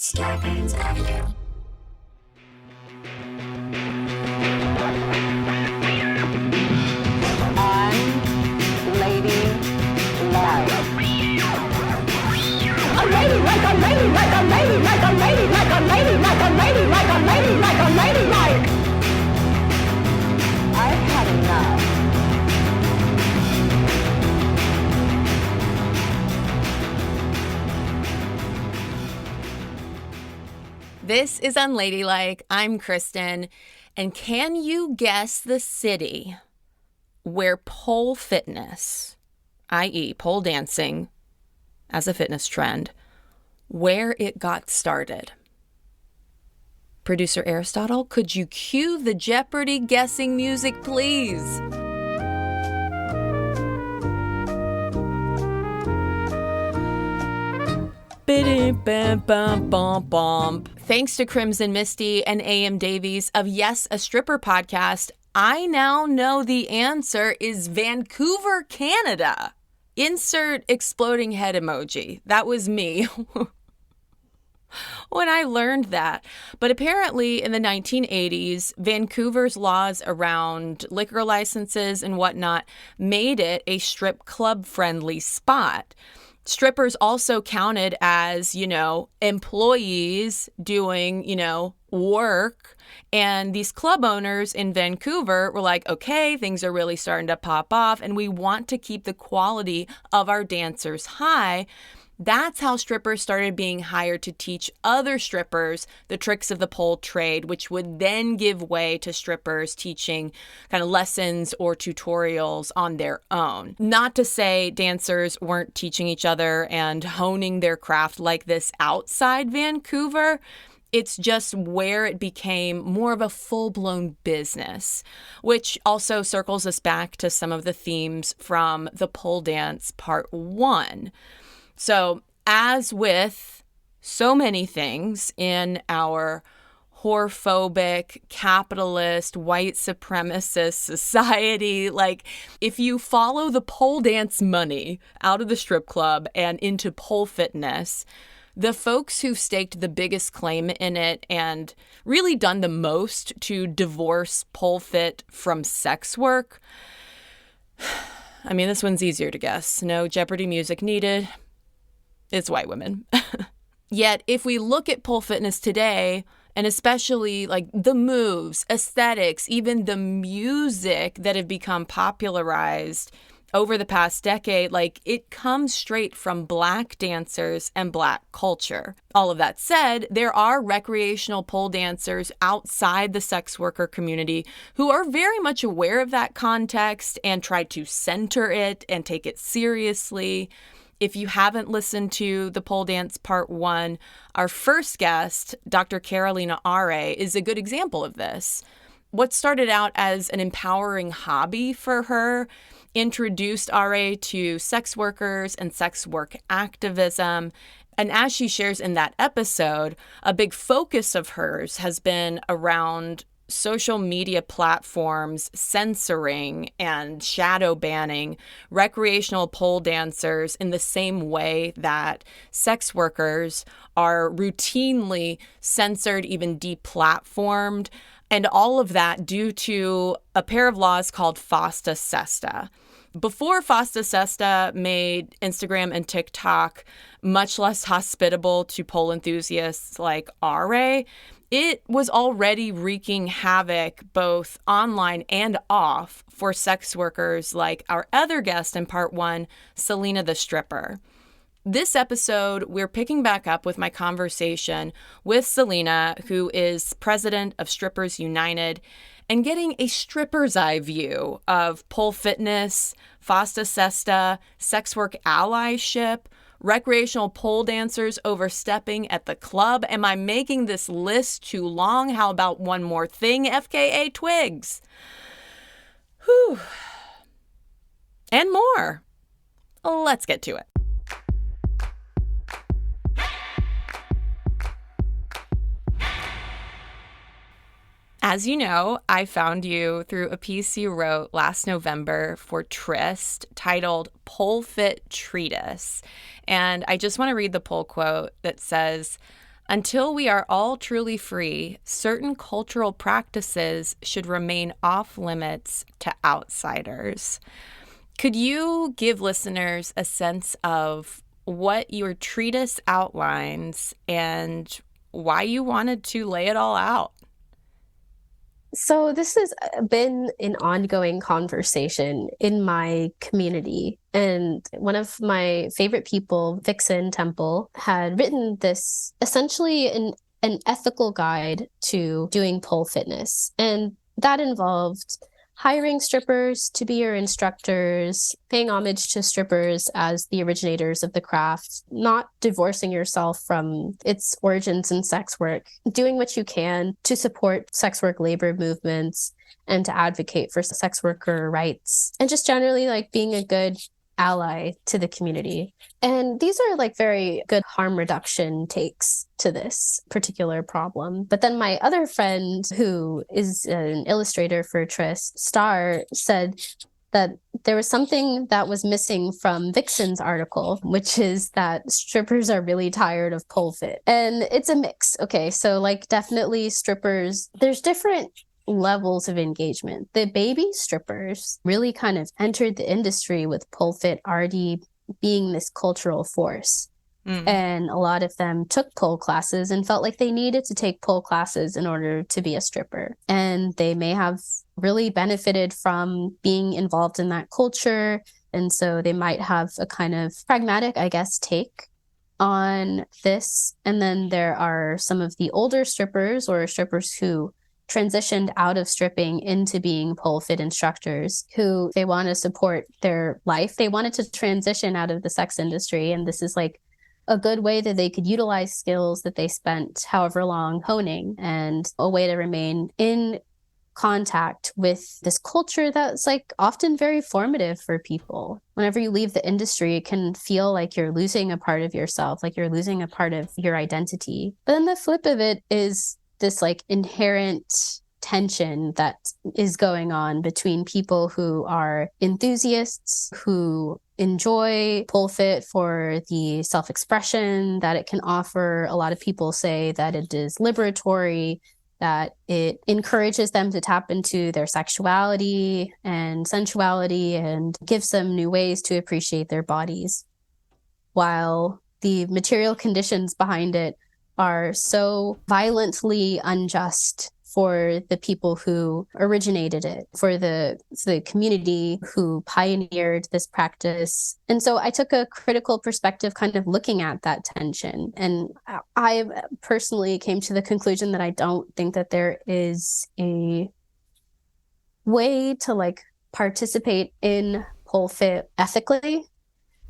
Scarpins Avenue. Unladylike. I've had enough. This is Unladylike. I'm Kristen. And can you guess the city where pole fitness, i.e. pole dancing as a fitness trend, where it got started? Producer Aristotle, could you cue the Jeopardy guessing music, please? Thanks to Crimson Misty and A.M. Davies of Yes, a Stripper podcast, I now know the answer is Vancouver, Canada. Insert exploding head emoji. That was me when I learned that. But apparently in the 1980s, Vancouver's laws around liquor licenses and whatnot made it a strip club friendly spot. Strippers also counted as, employees doing, work. And these club owners in Vancouver were like, okay, things are really starting to pop off and we want to keep the quality of our dancers high. That's how strippers started being hired to teach other strippers the tricks of the pole trade, which would then give way to strippers teaching kind of lessons or tutorials on their own. Not to say dancers weren't teaching each other and honing their craft like this outside Vancouver. It's just where it became more of a full-blown business, which also circles us back to some of the themes from the pole dance part 1. So, as with so many things in our whorephobic, capitalist, white supremacist society, like if you follow the pole dance money out of the strip club and into pole fitness, the folks who've staked the biggest claim in it and really done the most to divorce pole fit from sex work, I mean, this one's easier to guess. No Jeopardy music needed. It's white women. Yet, if we look at pole fitness today, and especially like the moves, aesthetics, even the music that have become popularized over the past decade, like it comes straight from Black dancers and Black culture. All of that said, there are recreational pole dancers outside the sex worker community who are very much aware of that context and try to center it and take it seriously. If you haven't listened to the pole dance part 1, our first guest, Dr. Carolina Are, is a good example of this. What started out as an empowering hobby for her introduced Are to sex workers and sex work activism. And as she shares in that episode, a big focus of hers has been around social media platforms censoring and shadow banning recreational pole dancers in the same way that sex workers are routinely censored, even deplatformed, and all of that due to a pair of laws called FosterSesta. Before FosterSesta made Instagram and TikTok much less hospitable to pole enthusiasts like Are, it was already wreaking havoc both online and off for sex workers like our other guest in part 1, Selena the Stripper. This episode, we're picking back up with my conversation with Selena, who is president of Strippers United, and getting a stripper's eye view of pole fitness, FosterSesta, sex work allyship, recreational pole dancers overstepping at the club. Am I making this list too long? How about one more thing, FKA twigs? Whew. And more. Let's get to it. As you know, I found you through a piece you wrote last November for Tryst titled Polefit Treatise. And I just want to read the poll quote that says, Until we are all truly free, certain cultural practices should remain off limits to outsiders. Could you give listeners a sense of what your treatise outlines and why you wanted to lay it all out? So this has been an ongoing conversation in my community. And one of my favorite people, Vixen Temple, had written this essentially an ethical guide to doing pole fitness. And that involved hiring strippers to be your instructors, paying homage to strippers as the originators of the craft, not divorcing yourself from its origins in sex work, doing what you can to support sex work labor movements and to advocate for sex worker rights, and just generally like being a good ally to the community. And these are like very good harm reduction takes to this particular problem. But then my other friend, who is an illustrator for Tris, Star, said that there was something that was missing from Vixen's article, which is that strippers are really tired of pole fit. And it's a mix. Okay, so like definitely strippers, there's different levels of engagement. The baby strippers really kind of entered the industry with pole fit already being this cultural force. And a lot of them took pole classes and felt like they needed to take pole classes in order to be a stripper. And they may have really benefited from being involved in that culture. And so they might have a kind of pragmatic, I guess, take on this. And then there are some of the older strippers or strippers who transitioned out of stripping into being pole fit instructors, who they want to support their life. They wanted to transition out of the sex industry. And this is like a good way that they could utilize skills that they spent however long honing, and a way to remain in contact with this culture that's like often very formative for people. Whenever you leave the industry, it can feel like you're losing a part of yourself, like you're losing a part of your identity. But then the flip of it is this like inherent tension that is going on between people who are enthusiasts, who enjoy pole fit for the self-expression that it can offer. A lot of people say that it is liberatory, that it encourages them to tap into their sexuality and sensuality and gives them new ways to appreciate their bodies, while the material conditions behind it are so violently unjust for the people who originated it, for the community who pioneered this practice. And so I took a critical perspective kind of looking at that tension. And I personally came to the conclusion that I don't think that there is a way to like participate in pole fit ethically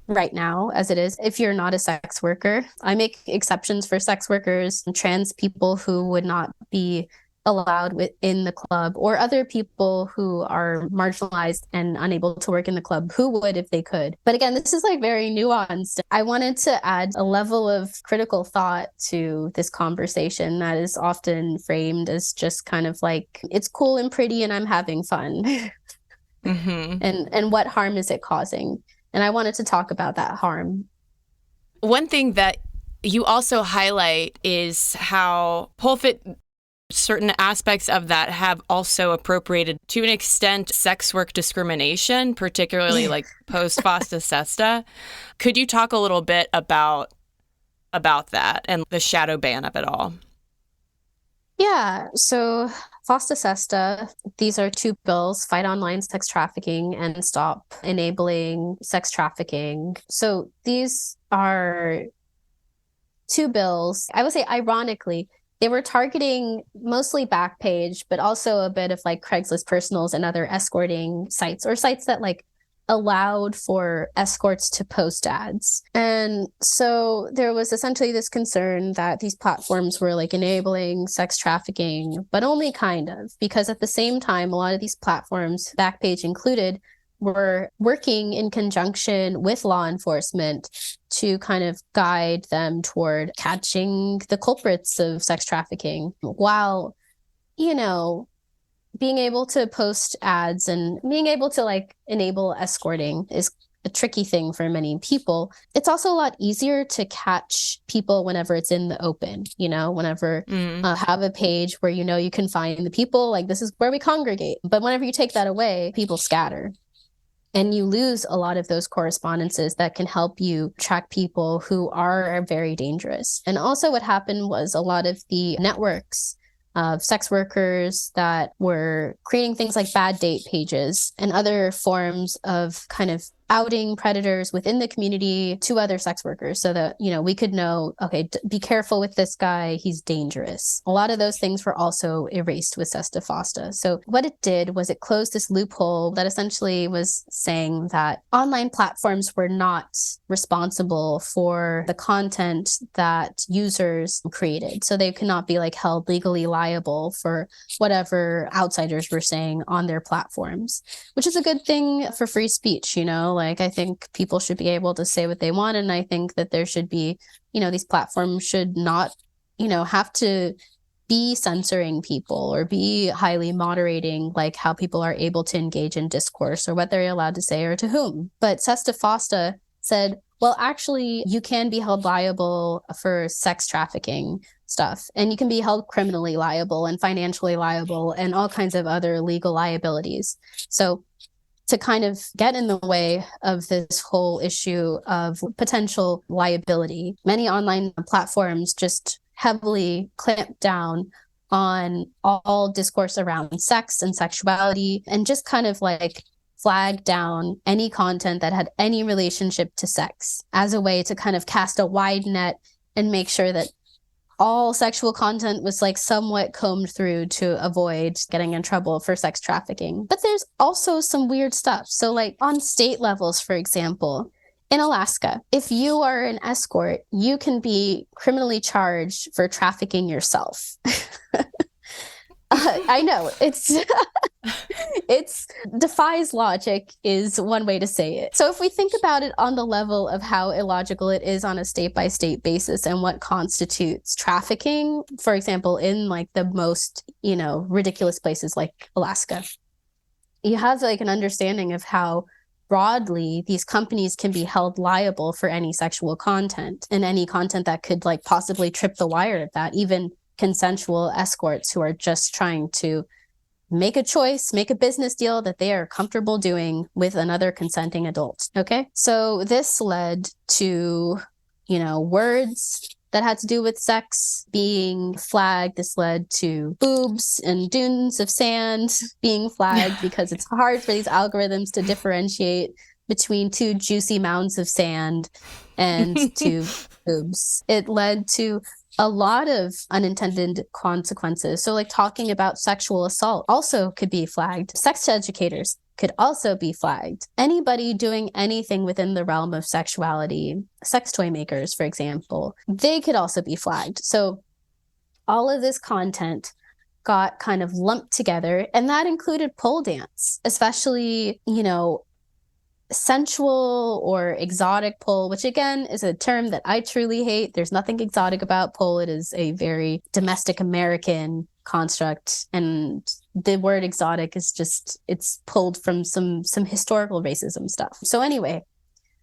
right now as it is if you're not a sex worker. I make exceptions for sex workers and trans people who would not be allowed within the club, or other people who are marginalized and unable to work in the club who would if they could. But again, this is like very nuanced. I wanted to add a level of critical thought to this conversation that is often framed as just kind of like, it's cool and pretty and I'm having fun. And what harm is it causing? And I wanted to talk about that harm. One thing that you also highlight is how pole fit, certain aspects of that have also appropriated to an extent sex work discrimination, particularly like post FosterSesta. Could you talk a little bit about that and the shadow ban of it all? Yeah, so FosterSesta, these are two bills: fight online sex trafficking and stop enabling sex trafficking. So these are two bills, I would say ironically, they were targeting mostly Backpage, but also a bit of like Craigslist Personals and other escorting sites, or sites that like allowed for escorts to post ads. And so there was essentially this concern that these platforms were like enabling sex trafficking, but only kind of, because at the same time, a lot of these platforms, Backpage included, were working in conjunction with law enforcement to kind of guide them toward catching the culprits of sex trafficking, while, you know, being able to post ads and being able to like enable escorting is a tricky thing for many people. It's also a lot easier to catch people whenever it's in the open, whenever have a page where you can find the people, like this is where we congregate. But whenever you take that away, people scatter. And you lose a lot of those correspondences that can help you track people who are very dangerous. And also what happened was a lot of the networks of sex workers that were creating things like bad date pages and other forms of kind of outing predators within the community to other sex workers so that, we could know, okay, be careful with this guy, he's dangerous. A lot of those things were also erased with FosterSesta. So what it did was it closed this loophole that essentially was saying that online platforms were not responsible for the content that users created. So they could not be held legally liable for whatever outsiders were saying on their platforms, which is a good thing for free speech, I think people should be able to say what they want. And I think that there should be, these platforms should not, have to be censoring people or be highly moderating, like how people are able to engage in discourse or what they're allowed to say or to whom. But FosterSesta said, well, actually, you can be held liable for sex trafficking stuff, and you can be held criminally liable and financially liable and all kinds of other legal liabilities. So to kind of get in the way of this whole issue of potential liability, many online platforms just heavily clamp down on all discourse around sex and sexuality and just kind of flag down any content that had any relationship to sex as a way to kind of cast a wide net and make sure that all sexual content was somewhat combed through to avoid getting in trouble for sex trafficking. But there's also some weird stuff. So on state levels, for example, in Alaska, if you are an escort, you can be criminally charged for trafficking yourself. I know it's defies logic is one way to say it. So if we think about it on the level of how illogical it is on a state by state basis and what constitutes trafficking, for example, in the most, ridiculous places like Alaska, you have an understanding of how broadly these companies can be held liable for any sexual content and any content that could possibly trip the wire of that, even consensual escorts who are just trying to make a choice, make a business deal that they are comfortable doing with another consenting adult. Okay. So this led to, words that had to do with sex being flagged. This led to boobs and dunes of sand being flagged because it's hard for these algorithms to differentiate between two juicy mounds of sand and two boobs. It led to a lot of unintended consequences. So talking about sexual assault also could be flagged. Sex educators could also be flagged. Anybody doing anything within the realm of sexuality, sex toy makers, for example, they could also be flagged. So all of this content got kind of lumped together, and that included pole dance, especially, sensual or exotic pole, which again is a term that I truly hate. There's nothing exotic about pole. It is a very domestic American construct, and the word exotic is it's pulled from some historical racism stuff. So anyway,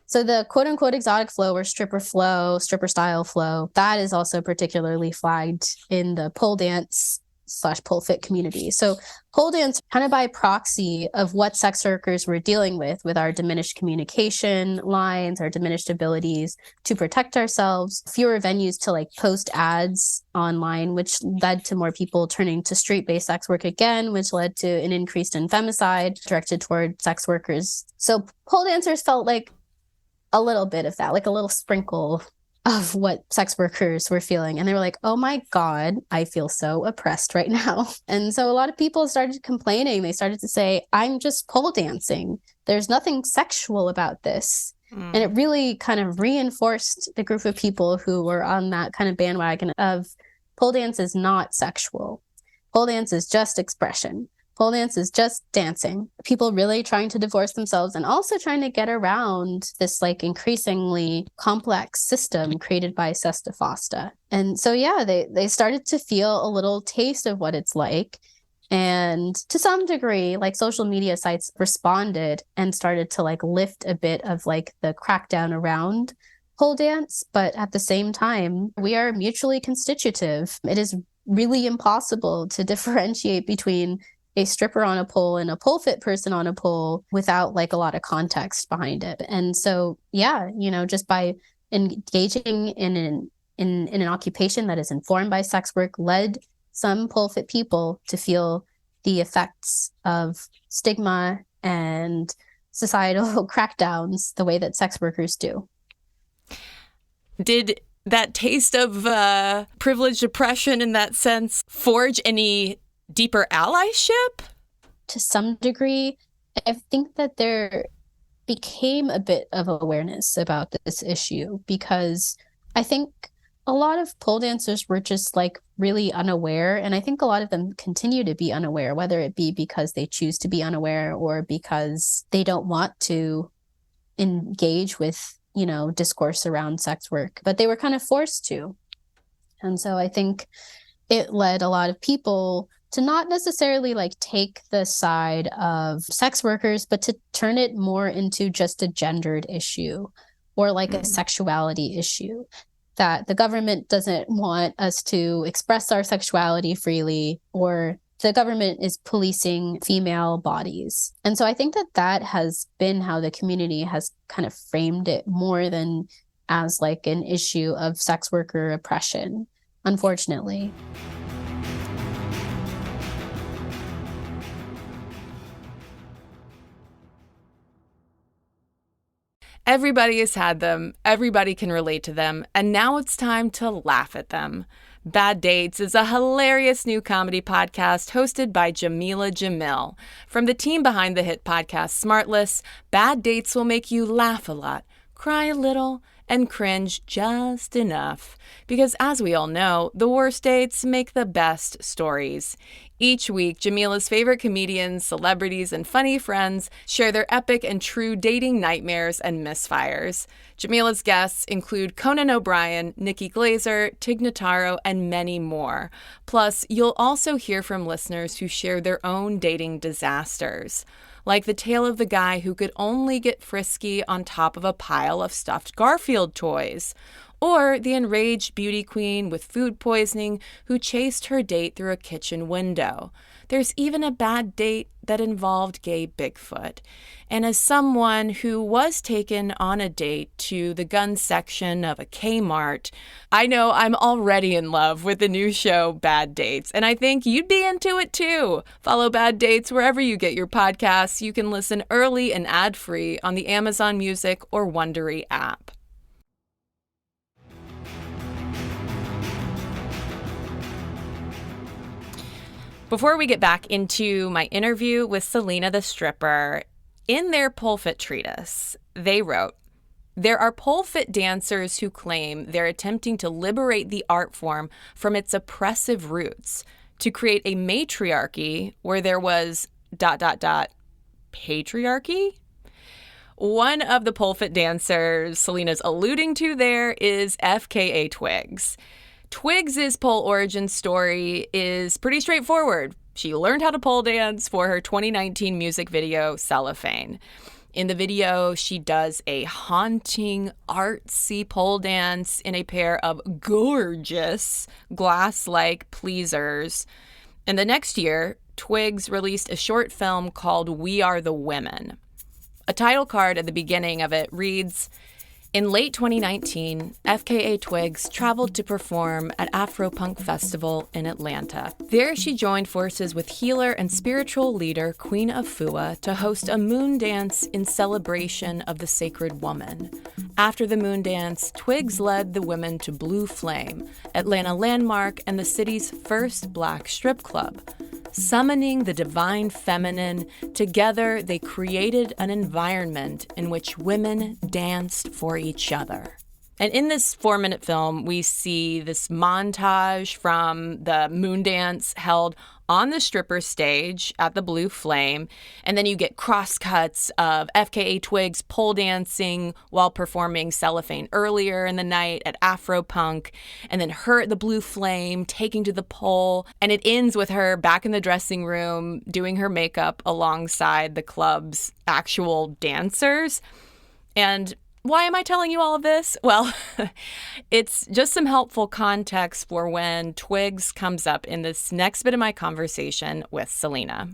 so the quote unquote exotic flow or stripper style flow, that is also particularly flagged in the pole dance / polefit community. So pole dance, kind of by proxy of what sex workers were dealing with our diminished communication lines, our diminished abilities to protect ourselves, fewer venues to post ads online, which led to more people turning to street-based sex work again, which led to an increase in femicide directed toward sex workers. So pole dancers felt like a little bit of that, a little sprinkle of what sex workers were feeling. And they were like, oh my God, I feel so oppressed right now. And so a lot of people started complaining. They started to say, I'm just pole dancing. There's nothing sexual about this. And it really kind of reinforced the group of people who were on that kind of bandwagon of pole dance is not sexual. Pole dance is just expression. Pole dance is just dancing. People really trying to divorce themselves and also trying to get around this increasingly complex system created by FosterSesta. And so, yeah, they started to feel a little taste of what it's like. And to some degree, like social media sites responded and started to like lift a bit of like the crackdown around pole dance. But at the same time, we are mutually constitutive. It is really impossible to differentiate between a stripper on a pole and a pole fit person on a pole without like a lot of context behind it. And so, yeah, just by engaging in an occupation that is informed by sex work led some pole fit people to feel the effects of stigma and societal crackdowns the way that sex workers do. Did that taste of privileged oppression in that sense forge any deeper allyship? To some degree, I think that there became a bit of awareness about this issue because I think a lot of pole dancers were just like really unaware. And I think a lot of them continue to be unaware, whether it be because they choose to be unaware or because they don't want to engage with, discourse around sex work, but they were kind of forced to. And so I think it led a lot of people to not necessarily like take the side of sex workers, but to turn it more into just a gendered issue or like a sexuality issue. That the government doesn't want us to express our sexuality freely, or the government is policing female bodies. And so I think that has been how the community has kind of framed it more than as like an issue of sex worker oppression, unfortunately. Everybody has had them, everybody can relate to them, and now it's time to laugh at them. Bad Dates is a hilarious new comedy podcast hosted by Jamila Jamil. From the team behind the hit podcast Smartless, Bad Dates will make you laugh a lot, cry a little, and cringe just enough. Because as we all know, the worst dates make the best stories. Each week, Jamila's favorite comedians, celebrities, and funny friends share their epic and true dating nightmares and misfires. Jamila's guests include Conan O'Brien, Nikki Glazer, Tig Notaro, and many more. Plus, you'll also hear from listeners who share their own dating disasters, like the tale of the guy who could only get frisky on top of a pile of stuffed Garfield toys, or the enraged beauty queen with food poisoning who chased her date through a kitchen window. There's even a bad date that involved gay Bigfoot. And as someone who was taken on a date to the gun section of a Kmart, I know I'm already in love with the new show Bad Dates, and I think you'd be into it too. Follow Bad Dates wherever you get your podcasts. You can listen early and ad-free on the Amazon Music or Wondery app. Before we get back into my interview with Selena the Stripper, in their polefit treatise, they wrote, "There are polefit dancers who claim they're attempting to liberate the art form from its oppressive roots, to create a matriarchy where there was ... patriarchy?" One of the polefit dancers Selena's alluding to there is FKA Twigs. Twigs' pole origin story is pretty straightforward. She learned how to pole dance for her 2019 music video, Cellophane. In the video, she does a haunting, artsy pole dance in a pair of gorgeous glass-like pleasers. And the next year, Twigs released a short film called We Are the Women. A title card at the beginning of it reads, "In late 2019, FKA Twigs traveled to perform at Afropunk Festival in Atlanta. There she joined forces with healer and spiritual leader Queen Afua to host a moon dance in celebration of the sacred woman. After the moon dance, Twigs led the women to Blue Flame, Atlanta landmark and the city's first black strip club. Summoning the divine feminine, together they created an environment in which women danced for each other." And in this 4-minute film, we see this montage from the moon dance held on the stripper stage at the Blue Flame. And then you get crosscuts of FKA Twigs pole dancing while performing Cellophane earlier in the night at Afropunk. And then her at the Blue Flame taking to the pole. And it ends with her back in the dressing room doing her makeup alongside the club's actual dancers. And why am I telling you all of this? Well, it's just some helpful context for when Twigs comes up in this next bit of my conversation with Selena.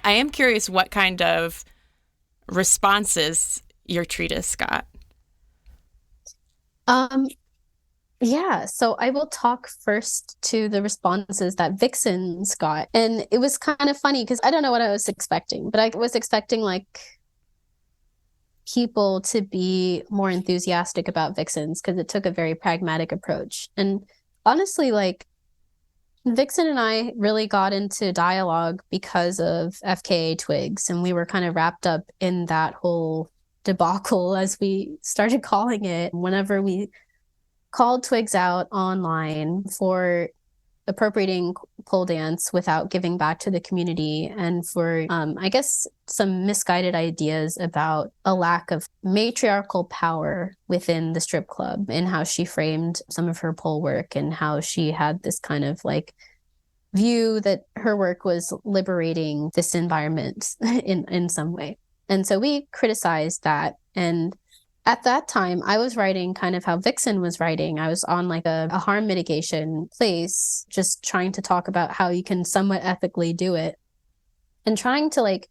I am curious what kind of responses your treatise got. Yeah, so I will talk first to the responses that Vixens got. And it was kind of funny because I don't know what I was expecting, but I was expecting like people to be more enthusiastic about Vixens because it took a very pragmatic approach. And honestly, like Vixen and I really got into dialogue because of FKA Twigs, and we were kind of wrapped up in that whole debacle, as we started calling it, whenever we called Twigs out online for appropriating pole dance without giving back to the community, and for, I guess, some misguided ideas about a lack of matriarchal power within the strip club and how she framed some of her pole work and how she had this kind of like view that her work was liberating this environment in some way. And so we criticized that. And at that time, I was writing kind of how Vixen was writing. I was on like a harm mitigation place, just trying to talk about how you can somewhat ethically do it and trying to like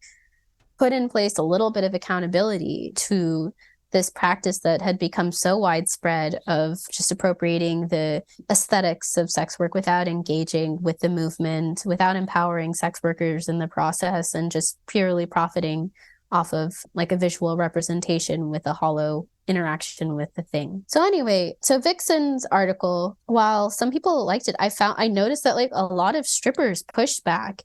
put in place a little bit of accountability to this practice that had become so widespread of just appropriating the aesthetics of sex work without engaging with the movement, without empowering sex workers in the process, and just purely profiting off of like a visual representation with a hollow interaction with the thing. So anyway, so Vixen's article, while some people liked it, I noticed that like a lot of strippers pushed back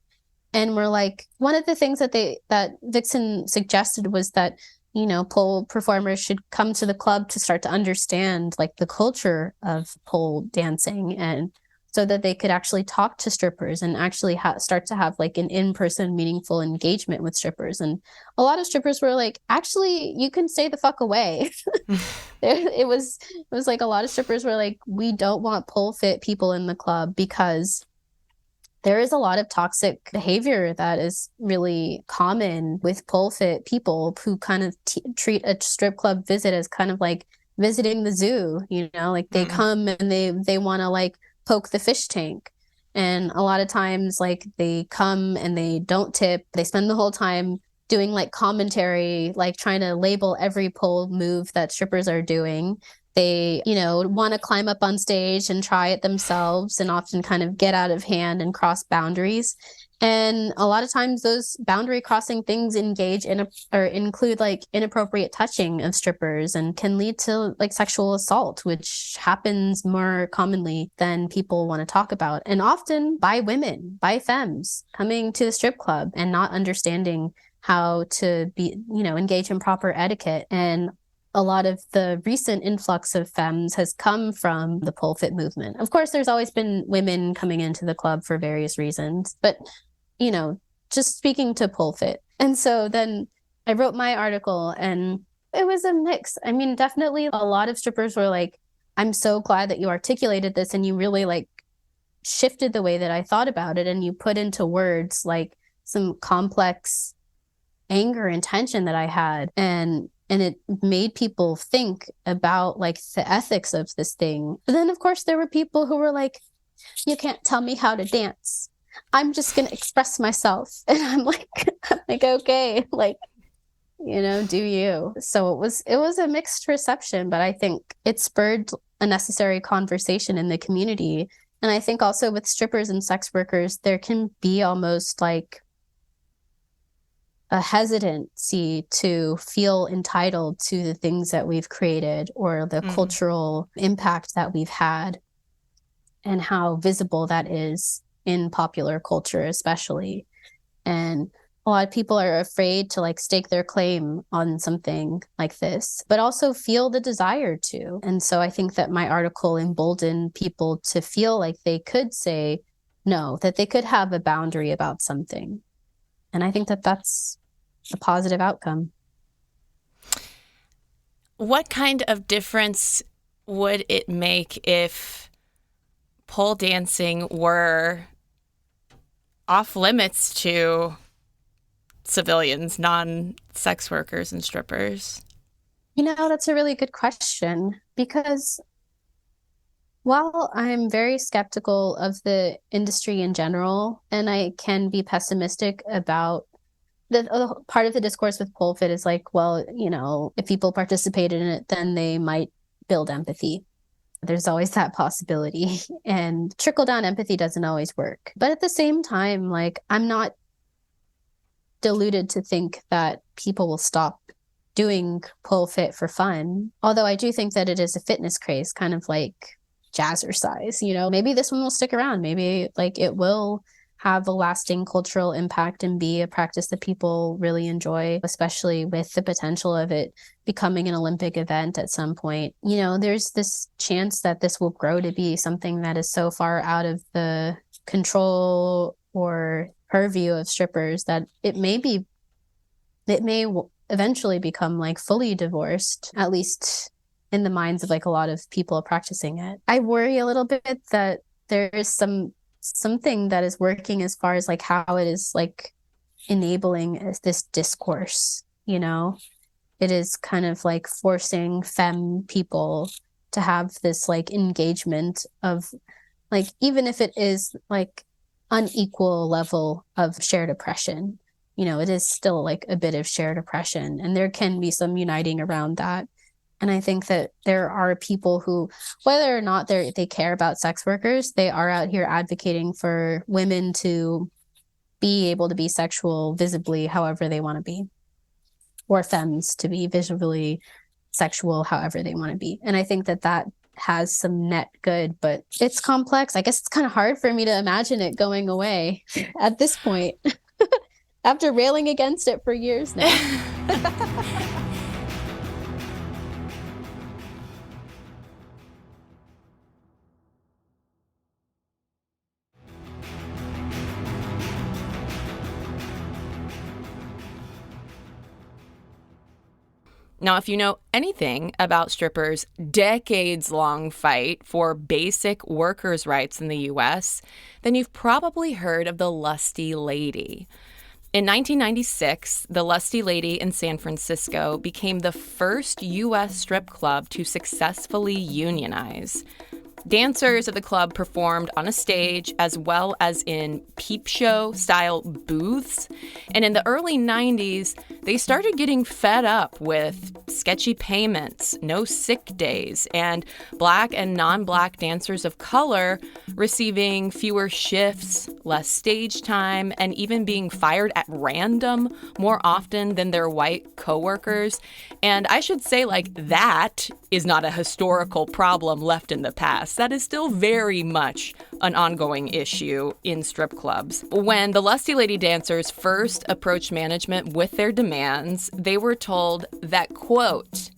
and were like, one of the things that Vixen suggested was that, you know, pole performers should come to the club to start to understand like the culture of pole dancing, and so that they could actually talk to strippers and actually start to have like an in-person meaningful engagement with strippers. And a lot of strippers were like, actually, you can stay the fuck away. It was like a lot of strippers were like, we don't want pole fit people in the club because there is a lot of toxic behavior that is really common with pole fit people who kind of treat a strip club visit as kind of like visiting the zoo, you know, like they come and they want to like poke the fish tank. And a lot of times like they come and they don't tip. They spend the whole time doing like commentary, like trying to label every pole move that strippers are doing. They, you know, want to climb up on stage and try it themselves and often kind of get out of hand and cross boundaries. And a lot of times those boundary crossing things engage in or include like inappropriate touching of strippers and can lead to like sexual assault, which happens more commonly than people want to talk about. And often by women, by femmes coming to the strip club and not understanding how to be, you know, engage in proper etiquette. And a lot of the recent influx of femmes has come from the pole fit movement. Of course, there's always been women coming into the club for various reasons, but you know, just speaking to pole fit. And so then I wrote my article and it was a mix. I mean, definitely a lot of strippers were like, I'm so glad that you articulated this and you really like shifted the way that I thought about it. And you put into words like some complex anger and tension that I had. And it made people think about like the ethics of this thing. But then of course there were people who were like, you can't tell me how to dance. I'm just going to express myself. And I'm like, okay, like, you know, do you? So it was a mixed reception, but I think it spurred a necessary conversation in the community. And I think also with strippers and sex workers, there can be almost like a hesitancy to feel entitled to the things that we've created or the cultural impact that we've had and how visible that is in popular culture, especially. And a lot of people are afraid to like stake their claim on something like this, but also feel the desire to. And so I think that my article emboldened people to feel like they could say no, that they could have a boundary about something. And I think that that's a positive outcome. What kind of difference would it make if pole dancing were off limits to civilians, non-sex workers and strippers? You know, that's a really good question, because while I'm very skeptical of the industry in general, and I can be pessimistic about the part of the discourse with polefit is like, well, you know, if people participated in it, then they might build empathy. There's always that possibility. And trickle down empathy doesn't always work. But at the same time, like, I'm not deluded to think that people will stop doing polefit for fun. Although I do think that it is a fitness craze, kind of like jazzercise, you know, maybe this one will stick around. Maybe like it will have a lasting cultural impact and be a practice that people really enjoy, especially with the potential of it becoming an Olympic event at some point. You know, there's this chance that this will grow to be something that is so far out of the control or purview of strippers that it may eventually become like fully divorced, at least in the minds of like a lot of people practicing it. I worry a little bit that there is something that is working as far as like how it is like enabling this discourse, you know? It is kind of like forcing femme people to have this like engagement of like, even if it is like unequal level of shared oppression, you know, it is still like a bit of shared oppression, and there can be some uniting around that. And I think that there are people who, whether or not they care about sex workers, they are out here advocating for women to be able to be sexual visibly however they want to be, or femmes to be visibly sexual however they want to be. And I think that that has some net good, but it's complex. I guess it's kind of hard for me to imagine it going away at this point after railing against it for years now. Now, if you know anything about strippers' decades-long fight for basic workers' rights in the U.S., then you've probably heard of the Lusty Lady. In 1996, the Lusty Lady in San Francisco became the first U.S. strip club to successfully unionize. Dancers at the club performed on a stage as well as in peep show style booths. And in the early 90s, they started getting fed up with sketchy payments, no sick days, and Black and non-Black dancers of color receiving fewer shifts, less stage time, and even being fired at random more often than their white coworkers. And I should say, like, that is not a historical problem left in the past. That is still very much an ongoing issue in strip clubs. When the Lusty Lady dancers first approached management with their demands, they were told that, quote,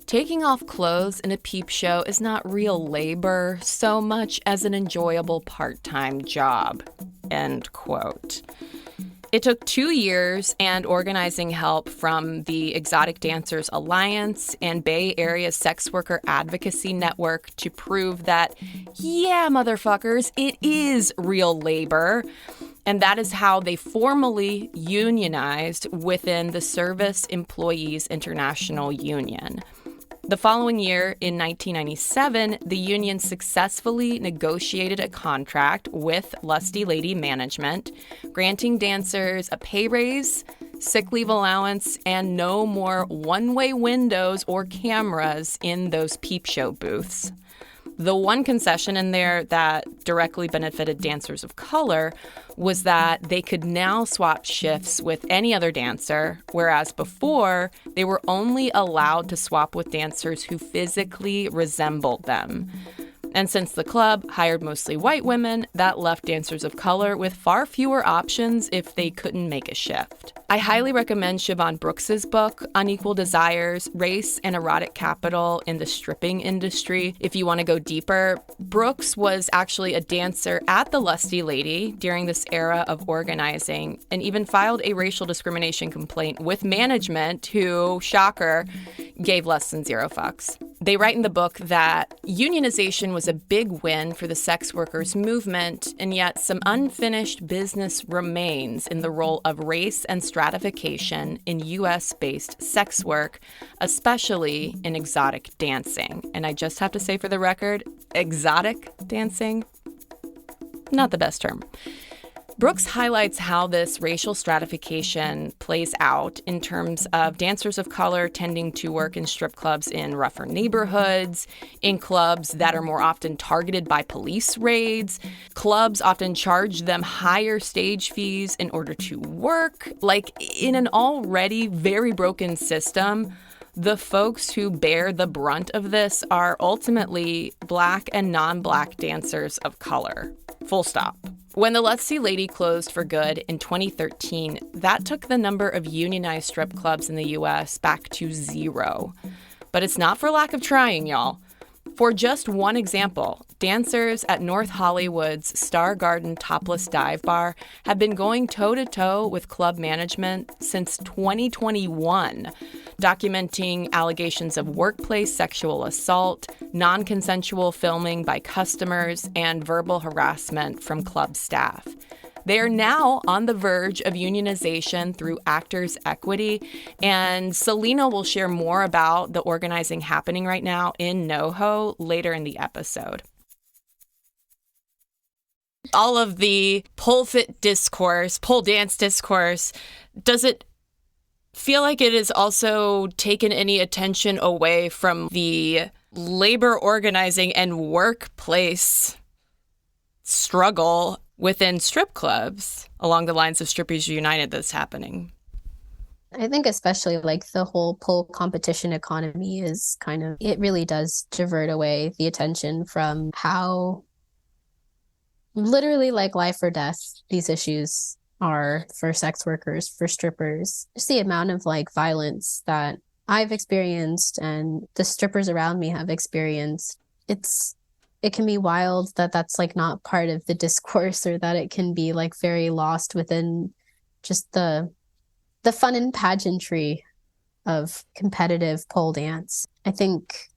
"Taking off clothes in a peep show is not real labor so much as an enjoyable part-time job," end quote. It took 2 years and organizing help from the Exotic Dancers Alliance and Bay Area Sex Worker Advocacy Network to prove that, yeah, motherfuckers, it is real labor. And that is how they formally unionized within the Service Employees International Union. The following year, in 1997, the union successfully negotiated a contract with Lusty Lady management, granting dancers a pay raise, sick leave allowance, and no more one-way windows or cameras in those peep show booths. The one concession in there that directly benefited dancers of color was that they could now swap shifts with any other dancer, whereas before, they were only allowed to swap with dancers who physically resembled them. And since the club hired mostly white women, that left dancers of color with far fewer options if they couldn't make a shift. I highly recommend Siobhan Brooks's book, Unequal Desires, Race and Erotic Capital in the Stripping Industry, if you want to go deeper. Brooks was actually a dancer at the Lusty Lady during this era of organizing and even filed a racial discrimination complaint with management who, shocker, gave less than 0 fucks. They write in the book that unionization was a big win for the sex workers movement, and yet some unfinished business remains in the role of race and stratification in U.S.-based sex work, especially in exotic dancing. And I just have to say for the record, exotic dancing, not the best term. Brooks highlights how this racial stratification plays out in terms of dancers of color tending to work in strip clubs in rougher neighborhoods, in clubs that are more often targeted by police raids. Clubs often charge them higher stage fees in order to work. Like, in an already very broken system, the folks who bear the brunt of this are ultimately Black and non-Black dancers of color. Full stop. When the Lusty Lady closed for good in 2013, that took the number of unionized strip clubs in the U.S. back to 0. But it's not for lack of trying, y'all. For just one example, dancers at North Hollywood's Star Garden Topless Dive Bar have been going toe-to-toe with club management since 2021, documenting allegations of workplace sexual assault, non-consensual filming by customers, and verbal harassment from club staff. They are now on the verge of unionization through Actors Equity, and Selena will share more about the organizing happening right now in NoHo later in the episode. All of the polefit discourse, pole dance discourse, does it feel like it has also taken any attention away from the labor organizing and workplace struggle within strip clubs along the lines of Strippers United that's happening? I think especially like the whole pole competition economy is it really does divert away the attention from how literally like life or death these issues are for sex workers, for strippers. Just the amount of like violence that I've experienced and the strippers around me have experienced. It can be wild that that's like not part of the discourse, or that it can be like very lost within just the fun and pageantry of competitive pole dance. I think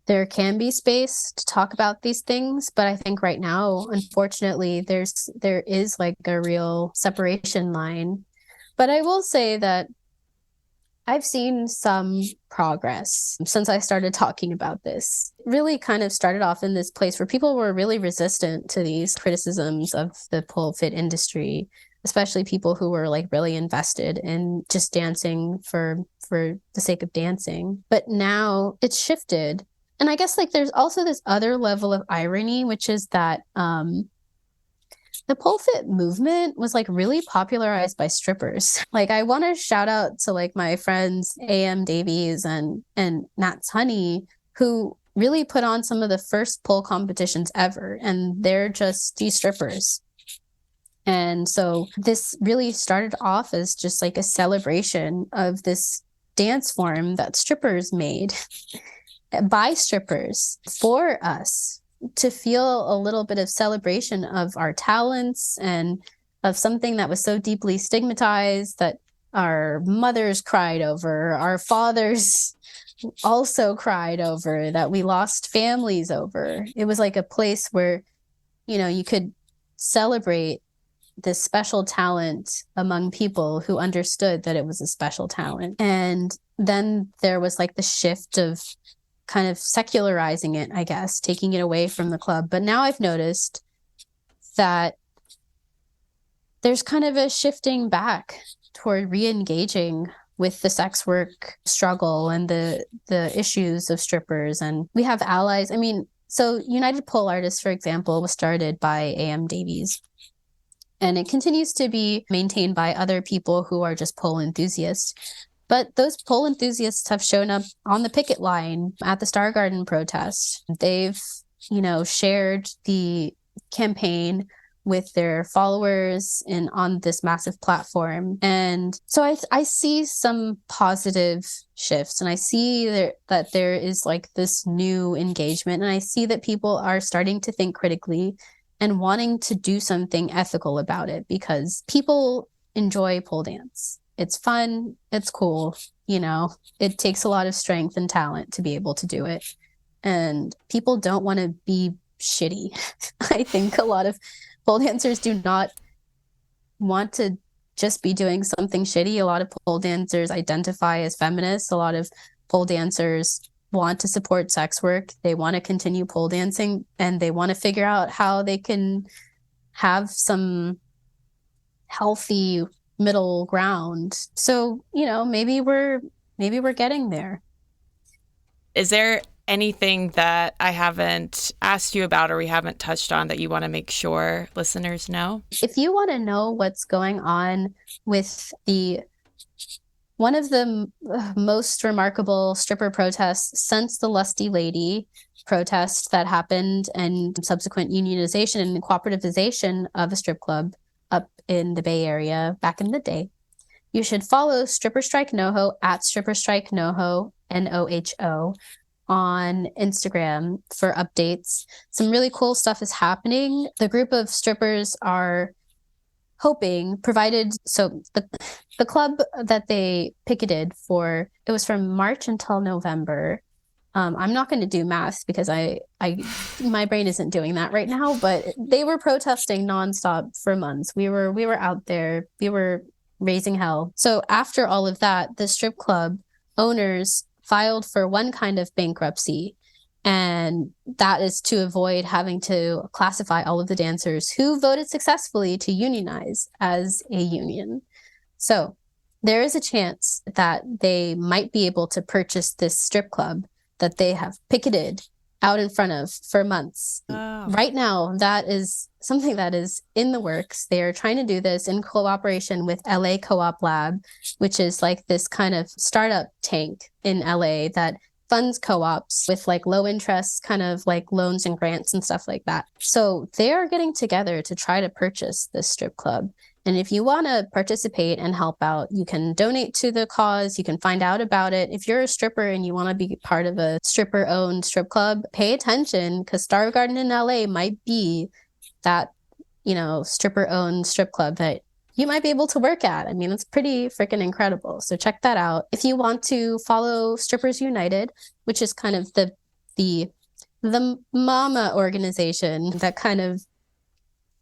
there can be space to talk about these things, but I think right now, unfortunately, there is like a real separation line. But I will say that I've seen some progress since I started talking about this. It really kind of started off in this place where people were really resistant to these criticisms of the pole fit industry, especially people who were like really invested in just dancing for the sake of dancing. But now it's shifted. And I guess like there's also this other level of irony, which is that the pole fit movement was like really popularized by strippers. Like I want to shout out to like my friends A.M. Davies and Nat's Honey, who really put on some of the first pole competitions ever, and they're just these strippers. And so this really started off as just like a celebration of this dance form that strippers made by strippers for us, to feel a little bit of celebration of our talents and of something that was so deeply stigmatized that our mothers cried over, our fathers also cried over, that we lost families over. It was like a place where, you know, you could celebrate this special talent among people who understood that it was a special talent. And then there was like the shift of kind of secularizing it, I guess, taking it away from the club. But now I've noticed that there's kind of a shifting back toward re-engaging with the sex work struggle and the issues of strippers. And we have allies. I mean, so United Pole Artists, for example, was started by A.M. Davies. And it continues to be maintained by other people who are just pole enthusiasts. But those pole enthusiasts have shown up on the picket line at the Star Garden protest. They've shared the campaign with their followers and on this massive platform. And so I see some positive shifts, and I see that there is like this new engagement, and I see that people are starting to think critically and wanting to do something ethical about it, because people enjoy pole dance. It's fun, it's cool, it takes a lot of strength and talent to be able to do it. And people don't want to be shitty. I think a lot of pole dancers do not want to just be doing something shitty. A lot of pole dancers identify as feminists. A lot of pole dancers want to support sex work. They want to continue pole dancing, and they want to figure out how they can have some healthy middle ground. So, maybe we're getting there. Is there anything that I haven't asked you about or we haven't touched on that you want to make sure listeners know? If you want to know what's going on with one of the most remarkable stripper protests since the Lusty Lady protest that happened, and subsequent unionization and cooperativization of a strip club up in the Bay Area back in the day, you should follow Stripper Strike NoHo at Stripper Strike NoHo, NOHO, on Instagram for updates. Some really cool stuff is happening. The group of strippers are hoping, so the club that they picketed for, it was from March until November. I'm not going to do math because my brain isn't doing that right now, but they were protesting nonstop for months. We were out there, we were raising hell. So after all of that, the strip club owners filed for one kind of bankruptcy, and that is to avoid having to classify all of the dancers who voted successfully to unionize as a union. So there is a chance that they might be able to purchase this strip club that they have picketed out in front of for months. Oh. Right now, that is something that is in the works. They are trying to do this in cooperation with LA Co-op Lab, which is like this kind of startup tank in LA that funds co-ops with like low interest kind of like loans and grants and stuff like that. So they are getting together to try to purchase this strip club. And if you want to participate and help out, you can donate to the cause. You can find out about it. If you're a stripper and you want to be part of a stripper-owned strip club, pay attention, because Starve Garden in LA might be that, stripper-owned strip club that you might be able to work at. I mean, it's pretty freaking incredible. So check that out. If you want to follow Strippers United, which is kind of the mama organization that kind of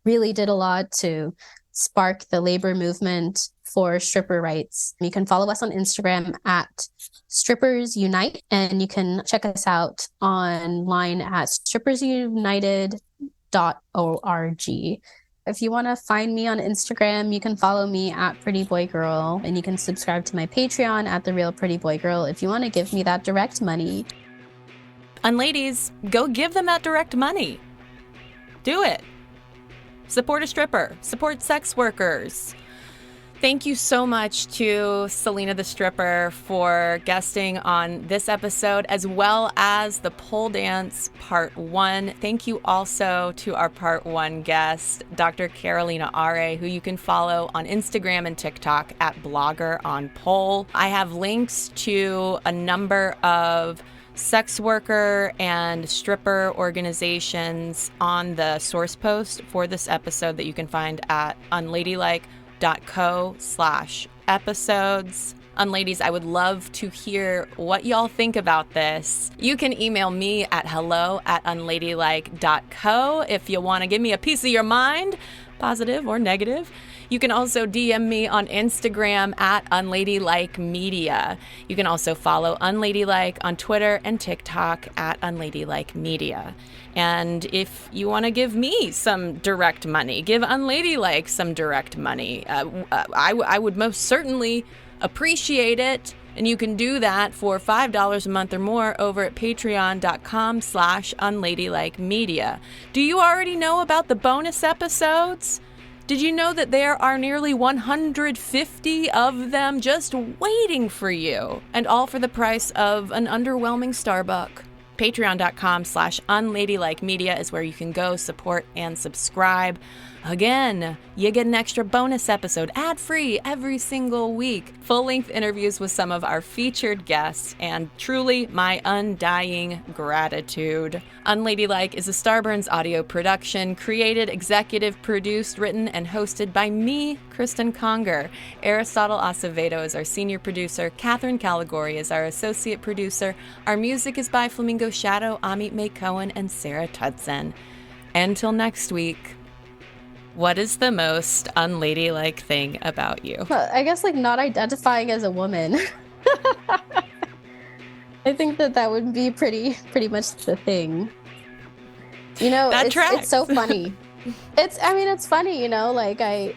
really did a lot to spark the labor movement for stripper rights. You can follow us on Instagram at Strippers Unite, and you can check us out online at strippersunited.org. If you want to find me on Instagram, you can follow me at Pretty Boy Girl, and you can subscribe to my Patreon at The Real Pretty Boy Girl if you want to give me that direct money. And ladies, go give them that direct money. Do it. Support a stripper. Support sex workers. Thank you so much to Selena the Stripper for guesting on this episode, as well as the pole dance part 1. Thank you also to our part 1 guest, Dr. Carolina Are, who you can follow on Instagram and TikTok at Blogger on Pole. I have links to a number of sex worker and stripper organizations on the source post for this episode that you can find at unladylike.co/episodes. Unladies, I would love to hear what y'all think about this. You can email me at hello@unladylike.co if you want to give me a piece of your mind, positive or negative. You can also DM me on Instagram at Unladylike Media. You can also follow Unladylike on Twitter and TikTok at Unladylike Media. And if you want to give me some direct money, give Unladylike some direct money. I would most certainly appreciate it. And you can do that for $5 a month or more over at patreon.com/unladylike media. Do you already know about the bonus episodes? Did you know that there are nearly 150 of them just waiting for you? And all for the price of an underwhelming Starbucks. Patreon.com/unladylike media is where you can go support and subscribe. Again, you get an extra bonus episode, ad-free, every single week. Full-length interviews with some of our featured guests, and truly my undying gratitude. Unladylike is a Starburns audio production, created, executive produced, written, and hosted by me, Kristen Conger. Aristotle Acevedo is our senior producer. Catherine Caligori is our associate producer. Our music is by Flamingo Shadow, Amit May Cohen, and Sarah Tudson. Until next week, what is the most unladylike thing about you? Well, I guess like not identifying as a woman. I think that would be pretty much the thing. You know, it's so funny. It's funny, you know, like I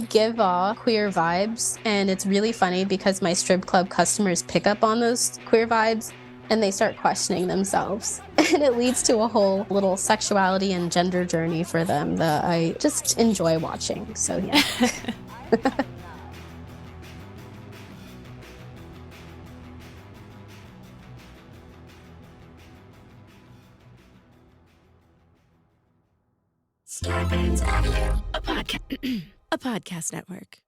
give off queer vibes, and it's really funny because my strip club customers pick up on those queer vibes and they start questioning themselves. And it leads to a whole little sexuality and gender journey for them that I just enjoy watching. So yeah. Starburns Audio, a podcast network.